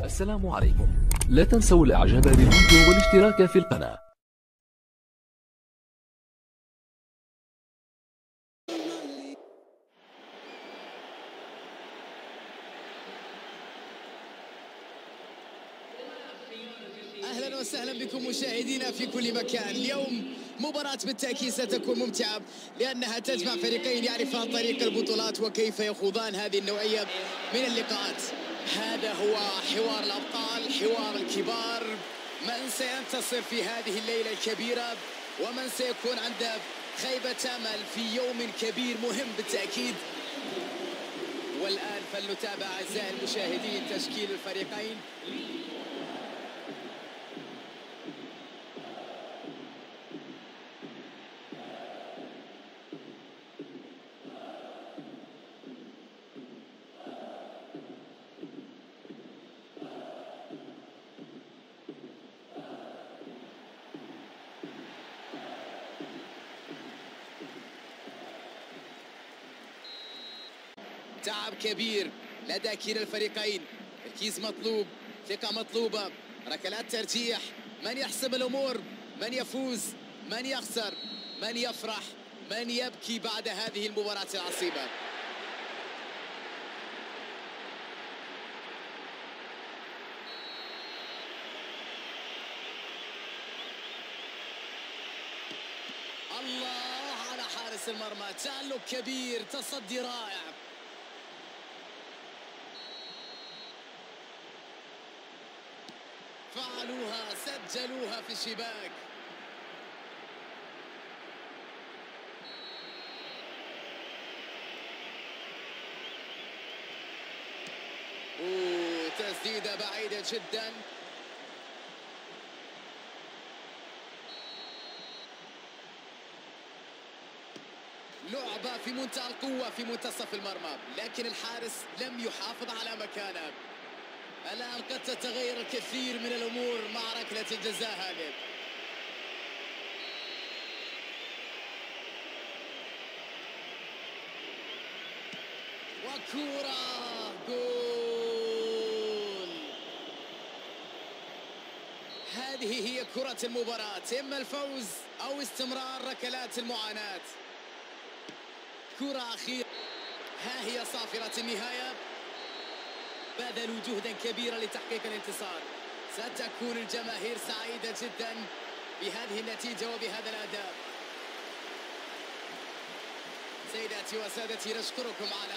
السلام عليكم. لا تنسوا الاعجاب بالفيديو والاشتراك في القناة. أهلا وسهلا بكم مشاهدينا في كل مكان. اليوم مباراة بالتأكيد ستكون ممتعة لأنها تجمع فريقين يعرفان طريق البطولات وكيف يخوضان هذه النوعية من اللقاءات. هذا هو حوار الأبطال، حوار الكبار. من سينتصر في هذه الليلة الكبيرة ومن سيكون عنده خيبة أمل في يوم كبير مهم بالتأكيد. والآن فلنتابع أعزائي المشاهدين تشكيل الفريقين. تعب كبير لدى كلا الفريقين، تركيز مطلوب، ثقة مطلوبة، ركلات ترجيح. من يحسم الأمور؟ من يفوز؟ من يخسر؟ من يفرح؟ من يبكي بعد هذه المباراة العصيبة؟ الله على حارس المرمى، تألق كبير، تصدي رائع. فعلوها، سجلوها في الشباك. تسديدة بعيدة جدا. لعبة في منتهى القوة في منتصف المرمى، لكن الحارس لم يحافظ على مكانه. الآن قد تتغير الكثير من الأمور مع ركلة الجزاء هذه. وكرة جول. هذه هي كرة المباراة، إما الفوز أو استمرار ركلات المعاناة. كرة أخيرة، ها هي صافرة النهاية. بذلوا جهدا كبيرا لتحقيق الانتصار. ستكون الجماهير سعيدة جدا بهذه النتيجة وبهذا الأداء. سيداتي وسادتي، نشكركم على